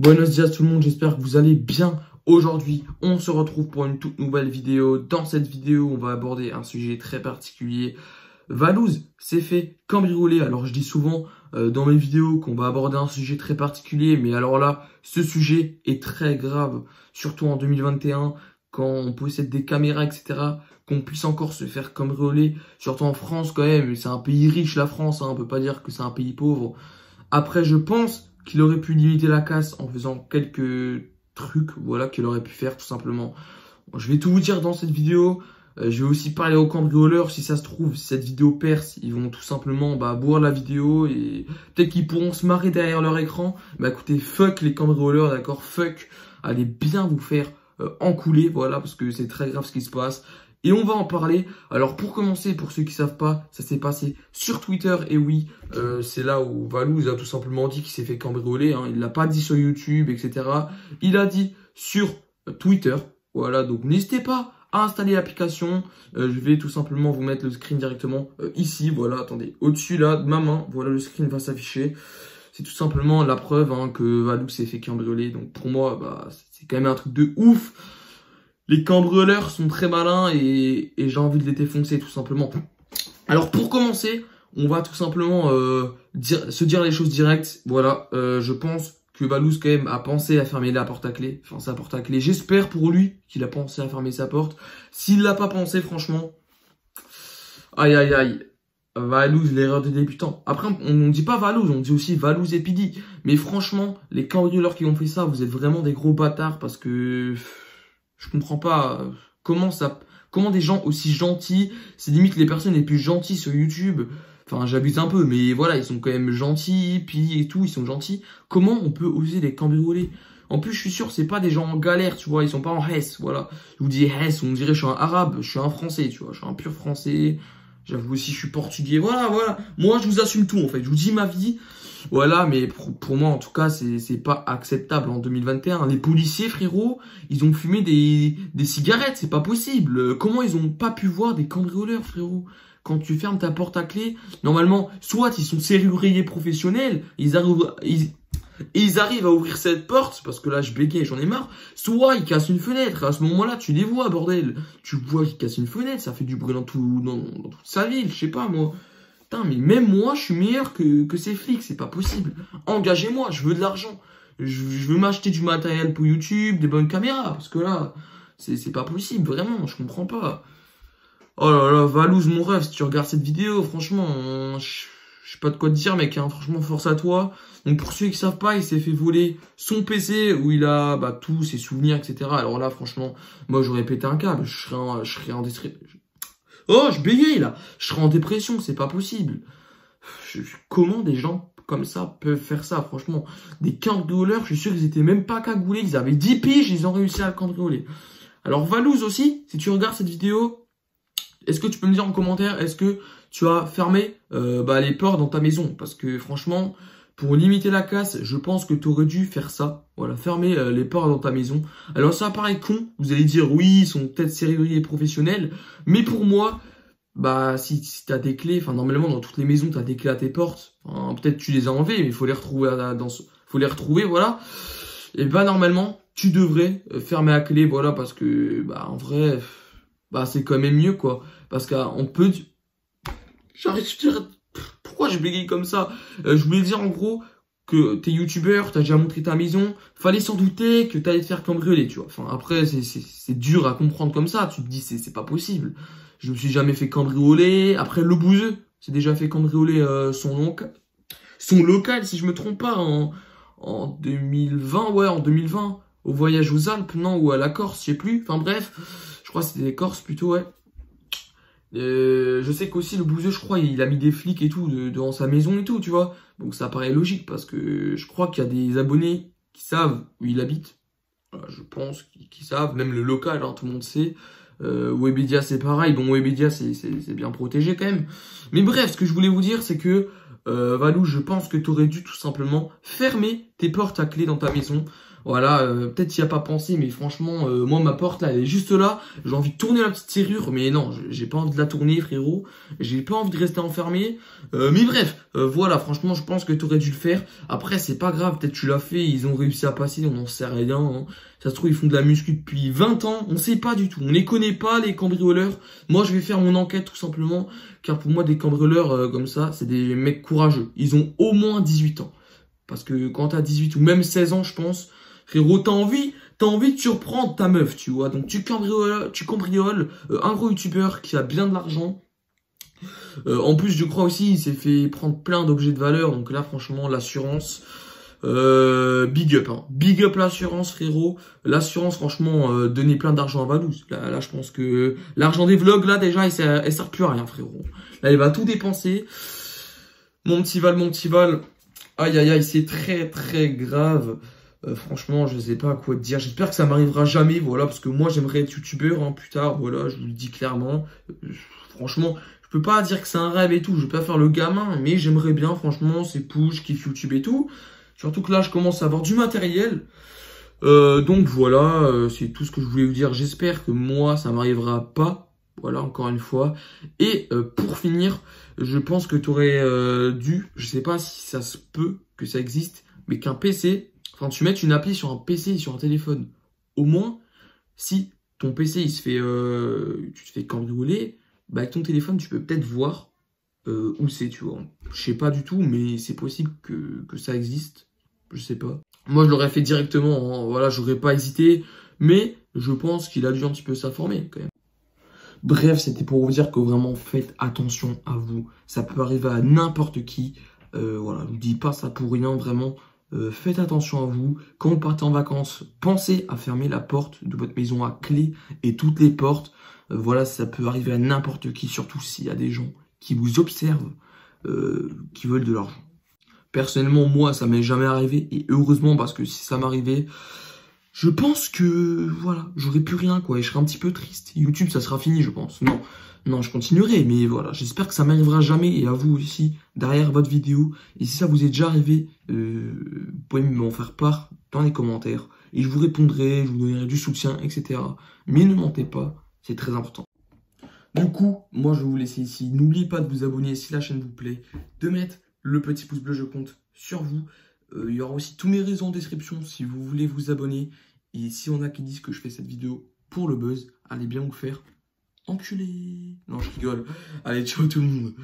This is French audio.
Buenos dias tout le monde, j'espère que vous allez bien. Aujourd'hui, on se retrouve pour une toute nouvelle vidéo. Dans cette vidéo, on va aborder un sujet très particulier. Valouz s'est fait cambrioler. Alors, je dis souvent dans mes vidéos qu'on va aborder un sujet très particulier. Mais alors là, ce sujet est très grave. Surtout en 2021, quand on possède des caméras, etc. Qu'on puisse encore se faire cambrioler. Surtout en France quand même. C'est un pays riche, la France. On peut pas dire que c'est un pays pauvre. Après, je pense qu'il aurait pu limiter la casse en faisant quelques trucs, voilà, qu'il aurait pu faire tout simplement. Je vais tout vous dire dans cette vidéo. Je vais aussi parler aux cambrioleurs. Si ça se trouve, si cette vidéo perce, ils vont tout simplement boire la vidéo et peut-être qu'ils pourront se marrer derrière leur écran. Écoutez, fuck les cambrioleurs, d'accord, fuck. Allez bien vous faire encouler, voilà, parce que c'est très grave ce qui se passe. Et on va en parler. Alors pour commencer, pour ceux qui savent pas, ça s'est passé sur Twitter. Et oui, c'est là où Valouz a tout simplement dit qu'il s'est fait cambrioler. Hein. Il l'a pas dit sur YouTube, etc. Il a dit sur Twitter. Voilà, donc n'hésitez pas à installer l'application. Je vais tout simplement vous mettre le screen directement ici. Voilà, attendez, au-dessus là de ma main. Voilà, le screen va s'afficher. C'est tout simplement la preuve que Valouz s'est fait cambrioler. Donc pour moi, c'est quand même un truc de ouf. Les cambrioleurs sont très malins et j'ai envie de les défoncer tout simplement. Alors pour commencer, on va tout simplement se dire les choses directes. Voilà, je pense que Valouz quand même a pensé à fermer la porte à clé. Enfin sa porte à clé. J'espère pour lui qu'il a pensé à fermer sa porte. S'il l'a pas pensé, franchement, aïe aïe aïe. Valouz, l'erreur des débutants. Après, on ne dit pas Valouz, on dit aussi Valouz et Pidi. Mais franchement, les cambrioleurs qui ont fait ça, vous êtes vraiment des gros bâtards parce que je comprends pas comment des gens aussi gentils, c'est limite les personnes les plus gentilles sur YouTube. Enfin, j'abuse un peu, mais voilà, ils sont quand même gentils, puis et tout, ils sont gentils. Comment on peut oser les cambrioler? En plus, je suis sûr, c'est pas des gens en galère, tu vois, ils sont pas en Hesse, voilà. Je vous dis Hesse, on dirait je suis un arabe, je suis un français, tu vois, je suis un pur français. J'avoue aussi, je suis portugais, voilà. Moi, je vous assume tout, en fait, je vous dis ma vie. Voilà, mais pour moi, en tout cas, c'est pas acceptable en 2021. Les policiers, frérot, ils ont fumé des cigarettes, c'est pas possible. Comment ils ont pas pu voir des cambrioleurs, frérot? Quand tu fermes ta porte à clé, normalement, soit ils sont serruriers professionnels, ils arrivent à ouvrir cette porte, parce que là, je bégaye, j'en ai marre. Soit ils cassent une fenêtre, à ce moment-là, tu les vois, bordel. Tu vois qu'ils cassent une fenêtre, ça fait du bruit dans toute sa ville, je sais pas, moi. Putain, mais même moi, je suis meilleur que ces flics, c'est pas possible. Engagez-moi, je veux de l'argent. Je veux m'acheter du matériel pour YouTube, des bonnes caméras, parce que là, c'est pas possible, vraiment, je comprends pas. Oh là là, Valouz, mon rêve, si tu regardes cette vidéo, franchement, je sais pas de quoi te dire, mec, hein, franchement, force à toi. Donc pour ceux qui savent pas, il s'est fait voler son PC où il a tous ses souvenirs, etc. Alors là, franchement, moi, j'aurais pété un câble, je serais en détresse. Oh, je bégaye là. Je serai en dépression, c'est pas possible. Comment des gens comme ça peuvent faire ça, franchement? Des cambrioleurs, je suis sûr qu'ils étaient même pas cagoulés. Ils avaient 10 piges, ils ont réussi à le cambrioler. Alors Valouz aussi, si tu regardes cette vidéo, est-ce que tu peux me dire en commentaire, est-ce que tu as fermé les portes dans ta maison? Parce que franchement, pour limiter la casse, je pense que tu aurais dû faire ça. Voilà, fermer les portes dans ta maison. Alors ça paraît con, vous allez dire oui, ils sont peut-être serruriers professionnels. Mais pour moi, si tu as des clés, enfin normalement dans toutes les maisons, tu as des clés à tes portes. Enfin, peut-être tu les as enlevées, mais il faut les retrouver faut les retrouver, voilà. Et normalement, tu devrais fermer à clé, voilà, parce que en vrai, c'est quand même mieux, quoi. Parce qu'on peut... Pourquoi je bégaye comme ça? Je voulais dire en gros que t'es youtubeur, t'as déjà montré ta maison, fallait s'en douter que t'allais te faire cambrioler, tu vois. Enfin après c'est dur à comprendre comme ça, tu te dis c'est pas possible. Je me suis jamais fait cambrioler. Après le bouseux s'est déjà fait cambrioler son local si je me trompe pas en 2020, ouais, en 2020 au voyage aux Alpes, non, ou à la Corse, je sais plus. Enfin bref, je crois que c'était les Corses plutôt, ouais. Je sais qu'aussi le bouseux, je crois, il a mis des flics et tout devant sa maison et tout, tu vois. Donc ça paraît logique parce que je crois qu'il y a des abonnés qui savent où il habite. Voilà, je pense qu'ils savent, même le local, hein, tout le monde sait. Webedia c'est pareil, bon Webedia c'est bien protégé quand même. Mais bref, ce que je voulais vous dire c'est que Valouz, je pense que tu aurais dû tout simplement fermer tes portes à clé dans ta maison. Voilà, peut-être tu n'y as pas pensé, mais franchement, moi, ma porte, là, elle est juste là. J'ai envie de tourner la petite serrure, mais non, j'ai pas envie de la tourner, frérot. J'ai pas envie de rester enfermé. Mais bref, voilà, franchement, je pense que tu aurais dû le faire. Après, c'est pas grave, peut-être tu l'as fait, ils ont réussi à passer, on n'en sait rien. Hein. Ça se trouve, ils font de la muscu depuis 20 ans, on sait pas du tout. On les connaît pas, les cambrioleurs. Moi, je vais faire mon enquête, tout simplement, car pour moi, des cambrioleurs comme ça, c'est des mecs courageux. Ils ont au moins 18 ans. Parce que quand t'as 18 ou même 16 ans, je pense, frérot, t'as envie de surprendre ta meuf, tu vois. Donc tu cambrioles un gros youtubeur qui a bien de l'argent. En plus, je crois aussi, il s'est fait prendre plein d'objets de valeur. Donc là, franchement, l'assurance, big up. Hein. Big up l'assurance, frérot. L'assurance, franchement, donner plein d'argent à Valouz. Là, je pense que l'argent des vlogs, là, déjà, elle sert plus à rien, frérot. Là, il va tout dépenser. Mon petit Val. Aïe, aïe, aïe, c'est très, très grave. Franchement, je sais pas à quoi te dire. J'espère que ça m'arrivera jamais, voilà, parce que moi, j'aimerais être youtubeur, hein, plus tard, voilà, je vous le dis clairement. Franchement, je peux pas dire que c'est un rêve et tout, je vais pas faire le gamin, mais j'aimerais bien, franchement, c'est push, je kiffe YouTube et tout. Surtout que là, je commence à avoir du matériel. Donc voilà, c'est tout ce que je voulais vous dire. J'espère que moi, ça m'arrivera pas. Voilà, encore une fois. Et pour finir, je pense que tu aurais dû, je sais pas si ça se peut, que ça existe, mais qu'un PC, enfin tu mettes une appli sur un PC et sur un téléphone. Au moins, si ton PC il se fait, tu te fais cambrioler, bah avec ton téléphone tu peux peut-être voir où c'est, tu vois. Je sais pas du tout, mais c'est possible que ça existe. Je sais pas. Moi je l'aurais fait directement, hein. Voilà, j'aurais pas hésité, mais je pense qu'il a dû un petit peu s'informer quand même. Bref, c'était pour vous dire que vraiment, faites attention à vous. Ça peut arriver à n'importe qui. Voilà, je vous dis pas ça pour rien, vraiment. Faites attention à vous. Quand vous partez en vacances, pensez à fermer la porte de votre maison à clé et toutes les portes. Voilà, ça peut arriver à n'importe qui, surtout s'il y a des gens qui vous observent, qui veulent de l'argent. Personnellement, moi, ça m'est jamais arrivé. Et heureusement, parce que si ça m'arrivait... Je pense que, voilà, j'aurais plus rien, quoi, et je serais un petit peu triste. YouTube, ça sera fini, je pense. Non, je continuerai, mais voilà, j'espère que ça m'arrivera jamais, et à vous aussi, derrière votre vidéo. Et si ça vous est déjà arrivé, vous pouvez m'en faire part dans les commentaires, et je vous répondrai, je vous donnerai du soutien, etc. Mais ne mentez pas, c'est très important. Du coup, moi, je vais vous laisser ici. N'oubliez pas de vous abonner si la chaîne vous plaît, de mettre le petit pouce bleu, je compte sur vous. Il y aura aussi tous mes réseaux en description si vous voulez vous abonner. Et si on a qui disent que je fais cette vidéo pour le buzz, allez bien vous faire enculer. Non, je rigole. Allez, ciao tout le monde.